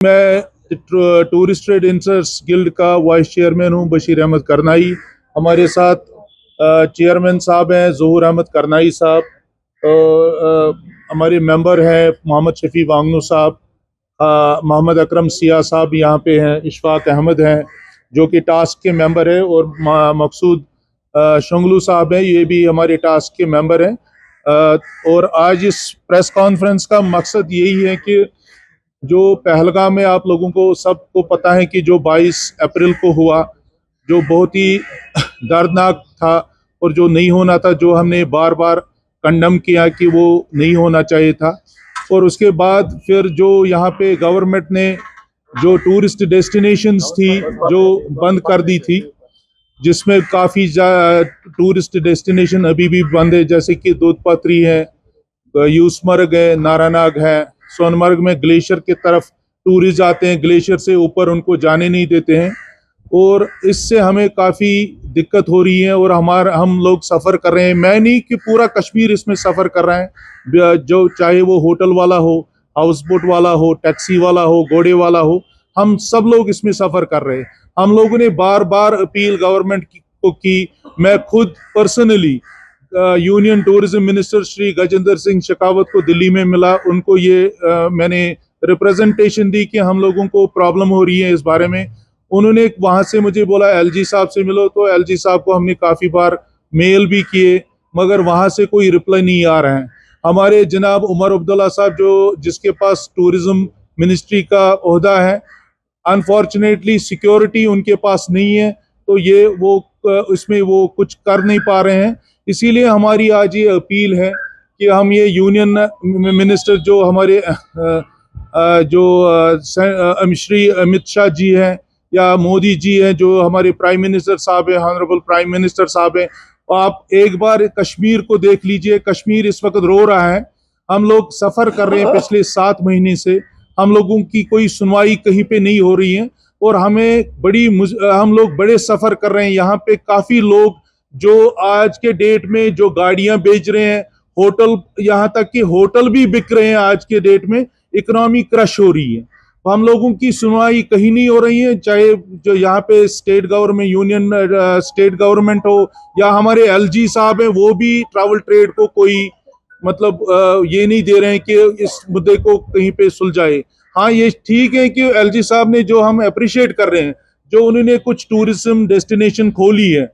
मैं tourist trade interest guild का vice chairman हूँ, बशीर अहमद करनाई। हमारे साथ चेयरमैन साहब हैं ज़हूर अहमद करनाई साहब, हमारे मेंबर हैं मोहम्मद शफी वांगनू साहब, मोहम्मद अकरम सिया साहब यहाँ पे हैं, इशफाक अहमद हैं जो कि टास्क के मेंबर हैं, और मकसूद शंगलू साहब हैं, ये भी हमारे टास्क के मेंबर हैं। और आज इस प्रेस कॉन्फ्रेंस का मकसद यही है कि जो पहलगाम में आप लोगों को सबको पता है कि जो 22 अप्रैल को हुआ, जो बहुत ही दर्दनाक था और जो नहीं होना था, जो हमने बार बार कंडम किया कि वो नहीं होना चाहिए था। और उसके बाद फिर जो यहाँ पे गवर्नमेंट ने जो टूरिस्ट डेस्टिनेशंस थी जो बंद कर दी थी, जिसमें काफ़ी टूरिस्ट डेस्टिनेशन अभी भी बंद है, जैसे कि दूधपत्री है, यूसमर्ग है, नारानाग है। सोनमर्ग में ग्लेशियर की तरफ टूरिस्ट आते हैं, ग्लेशियर से ऊपर उनको जाने नहीं देते हैं, और इससे हमें काफ़ी दिक्कत हो रही है। और हम लोग सफ़र कर रहे हैं, मैं नहीं कि पूरा कश्मीर इसमें सफ़र कर रहा है, जो चाहे वो होटल वाला हो, हाउस बोट वाला हो, टैक्सी वाला हो, घोड़े वाला हो, हम सब लोग इसमें सफ़र कर रहे हैं। हम लोगों ने बार बार अपील गवर्नमेंट को की। मैं खुद personally union tourism minister Shri Gajendra Singh Shekhawat को दिल्ली में मिला, उनको ये मैंने रिप्रेजेंटेशन दी कि हम लोगों को प्रॉब्लम हो रही है इस बारे में। उन्होंने वहां से मुझे बोला एलजी साहब से मिलो, तो एलजी साहब को हमने काफ़ी बार मेल भी किए, मगर वहां से कोई रिप्लाई नहीं आ रहा है। हमारे जनाब उमर अब्दुल्ला साहब, जो जिसके पास टूरिज्म मिनिस्ट्री का ओहदा है, अनफॉर्चुनेटली सिक्योरिटी उनके पास नहीं है, तो ये वो इसमें वो कुछ कर नहीं पा रहे हैं। इसीलिए हमारी आज ये अपील है कि हम ये यूनियन मिनिस्टर जो हमारे श्री अमित शाह जी हैं या मोदी जी हैं, जो हमारे प्राइम मिनिस्टर साहब हैं, ऑनरेबल प्राइम मिनिस्टर साहब हैं, आप एक बार कश्मीर को देख लीजिए। कश्मीर इस वक्त रो रहा है। हम लोग सफ़र कर रहे हैं पिछले 7 महीने से, हम लोगों की कोई सुनवाई कहीं पे नहीं हो रही है, और हम लोग बड़े सफ़र कर रहे हैं। यहाँ पे काफ़ी लोग जो आज के डेट में जो गाड़ियां बेच रहे हैं, होटल, यहाँ तक कि होटल भी बिक रहे हैं आज के डेट में, इकोनॉमी क्रश हो रही है। हम लोगों की सुनवाई कहीं नहीं हो रही है, चाहे जो यहाँ पे state government, union state government हो, या हमारे एलजी साहब हैं, वो भी ट्रैवल ट्रेड को कोई मतलब ये नहीं दे रहे हैं कि इस मुद्दे को कहीं पे सुलझाए। हाँ, ये ठीक है कि एलजी साहब ने, जो हम अप्रिशिएट कर रहे हैं, जो उन्होंने कुछ टूरिज्म डेस्टिनेशन खोली है,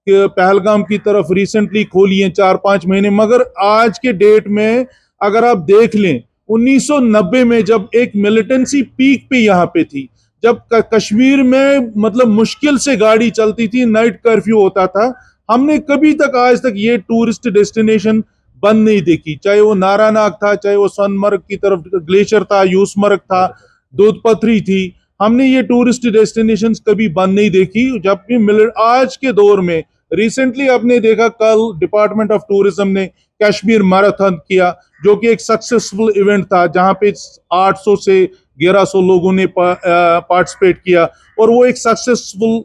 पहलगाम की तरफ रिसेंटली खोली है 4-5 महीने, मगर आज के डेट में अगर आप देख लें, 1990 में जब एक मिलिटेंसी पीक पे यहाँ पे थी, जब कश्मीर में मतलब मुश्किल से गाड़ी चलती थी, नाइट कर्फ्यू होता था, हमने कभी तक आज तक ये टूरिस्ट डेस्टिनेशन बंद नहीं देखी। चाहे वो नारानाग था, चाहे वो सोनमर्ग की तरफ ग्लेशियर था, यूसमर्ग था, दूधपत्री थी, हमने ये टूरिस्ट डेस्टिनेशन कभी बंद नहीं देखी। जब भी आज के दौर में रिसेंटली आपने देखा, कल डिपार्टमेंट ऑफ टूरिज्म ने कश्मीर मैराथन किया, जो कि एक सक्सेसफुल इवेंट था, जहां पे 800 से 1100 लोगों ने पार्टिसिपेट किया, और वो एक सक्सेसफुल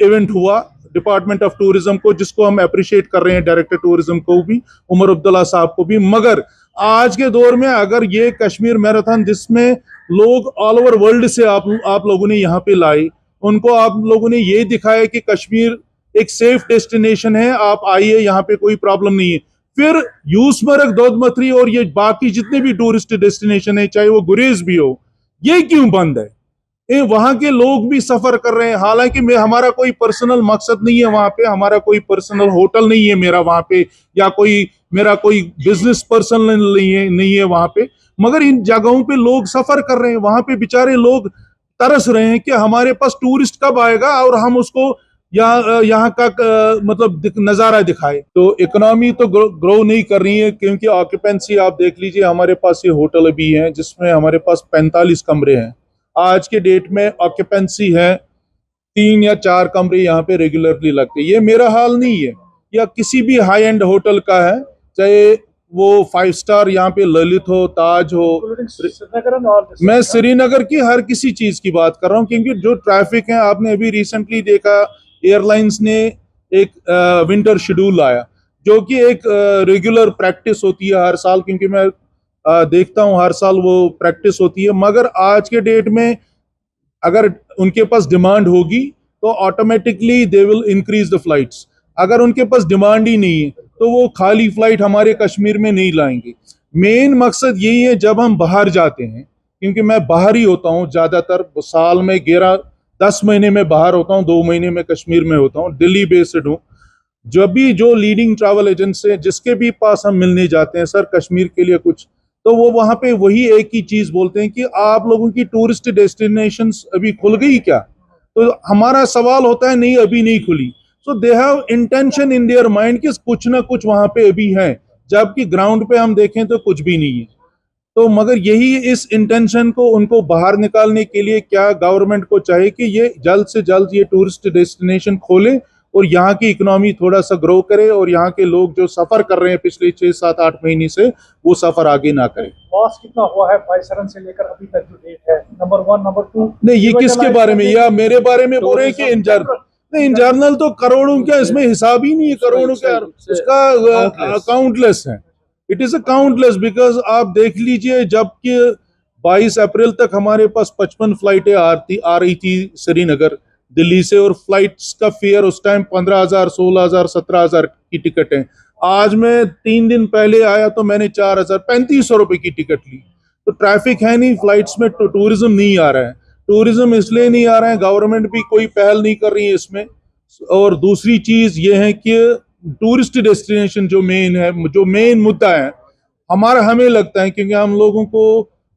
इवेंट हुआ डिपार्टमेंट ऑफ टूरिज्म को, जिसको हम अप्रिशिएट कर रहे हैं, डायरेक्टर टूरिज्म को भी, उमर अब्दुल्ला साहब को भी। मगर आज के दौर में अगर ये कश्मीर मैराथन, जिसमें लोग ऑल ओवर वर्ल्ड से आप लोगों ने यहाँ पे लाए, उनको आप लोगों ने ये दिखाया कि कश्मीर एक सेफ डेस्टिनेशन है, आप आइए, यहाँ पे कोई प्रॉब्लम नहीं है। फिर यूसमर्ग, दूधपत्री और ये बाकी जितने भी टूरिस्ट डेस्टिनेशन है, चाहे वो गुरेज भी हो, ये क्यों बंद है? वहां के लोग भी सफर कर रहे हैं। हालांकि हमारा कोई पर्सनल मकसद नहीं है वहां पे, हमारा कोई पर्सनल होटल नहीं है मेरा वहां पे, या मेरा कोई बिजनेस पर्सन नहीं है वहां पे, मगर इन जगहों पे लोग सफर कर रहे हैं। वहां पे बेचारे लोग तरस रहे हैं कि हमारे पास टूरिस्ट कब आएगा और हम उसको यहाँ का मतलब नजारा दिखाए। तो इकोनॉमी तो ग्रो नहीं कर रही है, क्योंकि ऑक्यूपेंसी आप देख लीजिए, हमारे पास ये होटल भी है जिसमें हमारे पास 45 कमरे हैं। आज के डेट में ऑक्यूपेंसी है 3 या 4 कमरे यहाँ पे रेगुलरली लगते हैं। ये मेरा हाल नहीं है, या किसी भी हाई एंड होटल का है, चाहे वो 5 स्टार यहाँ पे ललित हो, ताज हो, मैं श्रीनगर की हर किसी चीज की बात कर रहा हूँ। क्योंकि जो ट्रैफिक है, आपने अभी रिसेंटली देखा, एयरलाइंस ने एक विंटर शेड्यूल लाया, जो कि एक रेगुलर प्रैक्टिस होती है हर साल। क्योंकि मैं देखता हूँ हर साल वो प्रैक्टिस होती है, मगर आज के डेट में अगर उनके पास डिमांड होगी तो automatically they will increase the flights. अगर उनके पास डिमांड ही नहीं है तो वो खाली फ्लाइट हमारे कश्मीर में नहीं लाएंगे। मेन मकसद यही है, जब हम बाहर जाते हैं, क्योंकि मैं बाहर ही होता हूँ ज़्यादातर, साल में 10 महीने में बाहर होता हूँ, 2 महीने में कश्मीर में होता हूँ, दिल्ली बेस्ड हूँ। जब भी जो लीडिंग ट्रैवल एजेंट्स हैं जिसके भी पास हम मिलने जाते हैं, सर कश्मीर के लिए कुछ, तो वो वहां पे वही एक ही चीज बोलते हैं कि आप लोगों की टूरिस्ट डेस्टिनेशंस अभी खुल गई क्या? तो हमारा सवाल होता है नहीं, अभी नहीं खुली। So they have intention in their mind कि कुछ ना कुछ वहां पे अभी है, जबकि ग्राउंड पे हम देखें तो कुछ भी नहीं है। तो मगर यही इस इंटेंशन को उनको बाहर निकालने के लिए क्या गवर्नमेंट को चाहिए कि ये जल्द से जल्द ये टूरिस्ट डेस्टिनेशन खोले और यहाँ की इकोनॉमी थोड़ा सा ग्रो करे, और यहाँ के लोग जो सफर कर रहे हैं पिछले 6, 7, 8 महीने से, वो सफर आगे ना करें। लॉस कितना हुआ है बाईसरन से लेकर अभी तक जो डेट है? नंबर 1, नंबर 2 नहीं, ये किसके बारे में, या मेरे बारे में बोल रहे हैं कि इन जनरल तो करोड़ों क्या, इसमें हिसाब ही नहीं है करोड़ों क्या, उसका काउंटलेस है। It is a countless, because आप देख लीजिए, जबकि 22 अप्रैल तक हमारे पास 55 फ्लाइटें आ रही थी श्रीनगर दिल्ली से, और फ्लाइट्स का फेयर उस टाइम 15,000, 16,000, 17,000 की टिकट है। आज मैं 3 दिन पहले आया तो मैंने 4,000, 3,500 रुपए की टिकट ली। तो ट्रैफिक है नहीं, फ्लाइट्स में टूरिज्म नहीं आ रहा है। टूरिज्म इसलिए नहीं आ रहा है, गवर्नमेंट भी कोई पहल नहीं कर रही है इसमें। और दूसरी चीज ये है कि टूरिस्ट डेस्टिनेशन जो मेन है, जो मेन मुद्दा है हमारा, हमें लगता है, क्योंकि हम लोगों को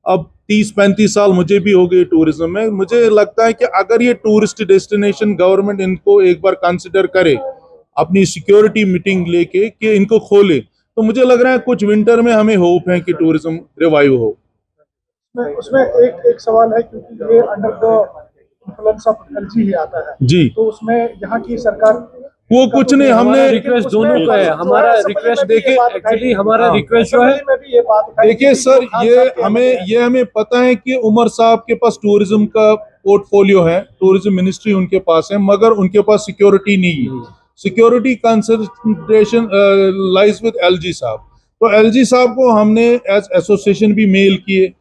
अब 30-35 साल मुझे भी हो गए टूरिज्म में, मुझे लगता है कि अगर ये टूरिस्ट डेस्टिनेशन गवर्नमेंट इनको एक बार कंसिडर करे, अपनी सिक्योरिटी मीटिंग लेके कि इनको खोले, तो मुझे लग रहा है कुछ विंटर में हमें होप है कि टूरिज्म रिवाइव हो। उसमें एक सवाल है, क्योंकि ये under the influence of LG ही आता है जी, तो उसमें यहाँ की सरकार वो कुछ नहीं, हमने रिक्वेस्ट दोनों का है। हमारा रिक्वेस्ट देखिए, एक्चुअली हमारा रिक्वेस्ट जो है, देखिए सर, ये हमें पता है कि उमर साहब के पास टूरिज्म का पोर्टफोलियो है, टूरिज्म मिनिस्ट्री उनके पास है, मगर उनके पास सिक्योरिटी नहीं है। Security concentration lies with LG साहब। तो एलजी साहब को हमने एज एसोसिएशन भी मेल किए,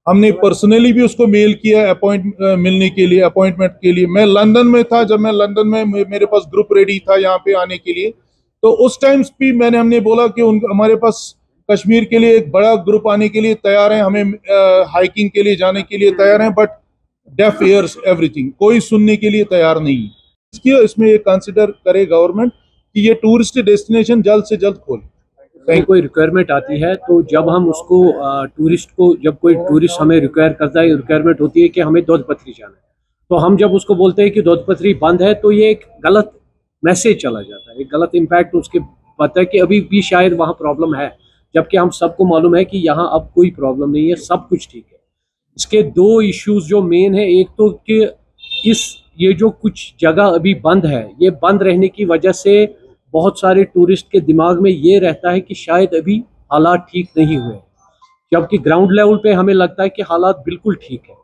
हमने पर्सनली भी उसको मेल किया मिलने के लिए, अपॉइंटमेंट के लिए। मैं लंदन में था, जब मैं लंदन में, मेरे पास ग्रुप रेडी था यहाँ पे आने के लिए, तो उस टाइम भी हमने बोला कि हमारे पास कश्मीर के लिए एक बड़ा ग्रुप आने के लिए तैयार है, हमें हाइकिंग के लिए जाने के लिए तैयार हैं, बट डेफ ईयर्स एवरीथिंग, कोई सुनने के लिए तैयार नहीं है। इसमें ये कंसिडर करे गवर्नमेंट कि ये टूरिस्ट डेस्टिनेशन जल्द से जल्द खोले। कोई रिक्वायरमेंट आती है तो जब हम उसको टूरिस्ट को, जब कोई टूरिस्ट हमें रिक्वायर करता है, रिक्वायरमेंट होती है कि हमें दोदपत्री जाना है, तो हम जब उसको बोलते हैं कि दोदपत्री बंद है, तो ये एक गलत मैसेज चला जाता है, एक गलत इम्पैक्ट उसके पता है कि अभी भी शायद वहाँ प्रॉब्लम है, जबकि हम सबको मालूम है कि यहाँ अब कोई प्रॉब्लम नहीं है, सब कुछ ठीक है। इसके 2 इश्यूज जो मेन है, एक तो कि ये जो कुछ जगह अभी बंद है, ये बंद रहने की वजह से बहुत सारे टूरिस्ट के दिमाग में ये रहता है कि शायद अभी हालात ठीक नहीं हुए, जबकि ग्राउंड लेवल पे हमें लगता है कि हालात बिल्कुल ठीक है।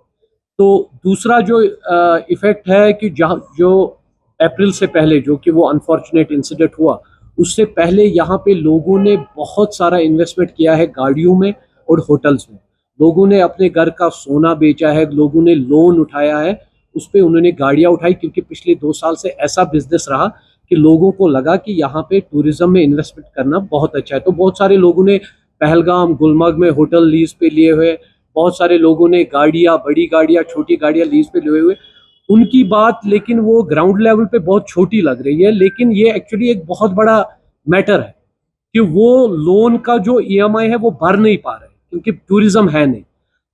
तो दूसरा जो इफ़ेक्ट है कि जो अप्रैल से पहले जो कि वो अनफॉर्चुनेट इंसिडेंट हुआ, उससे पहले यहाँ पे लोगों ने बहुत सारा इन्वेस्टमेंट किया है गाड़ियों में और होटल्स में। लोगों ने अपने घर का सोना बेचा है, लोगों ने लोन उठाया है, उस पर उन्होंने गाड़ियाँ उठाई, क्योंकि पिछले 2 साल से ऐसा बिजनेस रहा कि लोगों को लगा कि यहाँ पे टूरिज्म में इन्वेस्टमेंट करना बहुत अच्छा है। तो बहुत सारे लोगों ने पहलगाम, गुलमर्ग में होटल लीज पे लिए हुए, बहुत सारे लोगों ने गाड़ियाँ, बड़ी गाड़ियाँ, छोटी गाड़ियाँ लीज पे लिए हुए। उनकी बात लेकिन वो ग्राउंड लेवल पे बहुत छोटी लग रही है, लेकिन ये एक्चुअली एक बहुत बड़ा मैटर है कि वो लोन का जो EMI है वो भर नहीं पा रहे क्योंकि टूरिज्म है नहीं।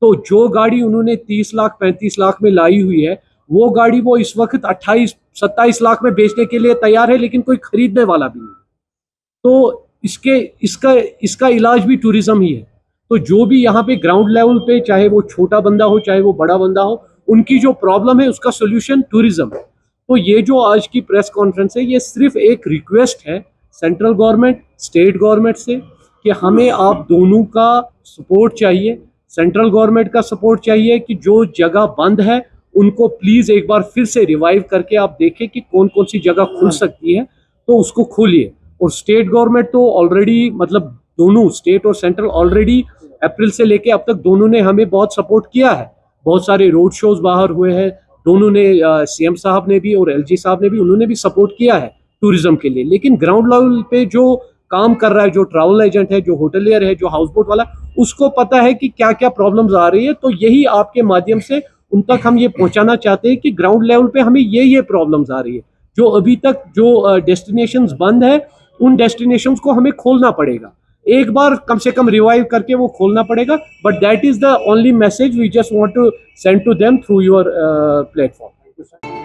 तो जो गाड़ी उन्होंने 30 लाख 35 लाख में लाई हुई है, वो गाड़ी वो इस वक्त 28-27 लाख में बेचने के लिए तैयार है, लेकिन कोई खरीदने वाला भी नहीं। तो इसका इलाज भी टूरिज्म ही है। तो जो भी यहाँ पे ग्राउंड लेवल पे, चाहे वो छोटा बंदा हो चाहे वो बड़ा बंदा हो, उनकी जो प्रॉब्लम है उसका सोल्यूशन टूरिज्म है। तो ये जो आज की प्रेस कॉन्फ्रेंस है, ये सिर्फ एक रिक्वेस्ट है सेंट्रल गवर्नमेंट, स्टेट गवर्नमेंट से कि हमें आप दोनों का सपोर्ट चाहिए। सेंट्रल गवर्नमेंट का सपोर्ट चाहिए कि जो जगह बंद है उनको प्लीज एक बार फिर से रिवाइव करके आप देखें कि कौन कौन सी जगह खुल सकती है, तो उसको खोलिए। और स्टेट गवर्नमेंट तो ऑलरेडी मतलब दोनों स्टेट और सेंट्रल ऑलरेडी अप्रैल से लेके अब तक दोनों ने हमें बहुत सपोर्ट किया है। बहुत सारे रोड शोज बाहर हुए हैं, दोनों ने सीएम साहब ने भी और एलजी साहब ने भी, उन्होंने भी सपोर्ट किया है टूरिज्म के लिए। लेकिन ग्राउंड लेवल पे जो काम कर रहा है, जो ट्रैवल एजेंट है, जो होटलियर है, जो हाउस बोट वाला, उसको पता है कि क्या क्या प्रॉब्लम्स आ रही है। तो यही आपके माध्यम से उन तक हम ये पहुंचाना चाहते हैं कि ग्राउंड लेवल पे हमें ये प्रॉब्लम्स आ रही है। जो अभी तक जो डेस्टिनेशंस बंद है, उन डेस्टिनेशंस को हमें खोलना पड़ेगा, एक बार कम से कम रिवाइव करके वो खोलना पड़ेगा। But that is the only message we just want to send to them through your platform.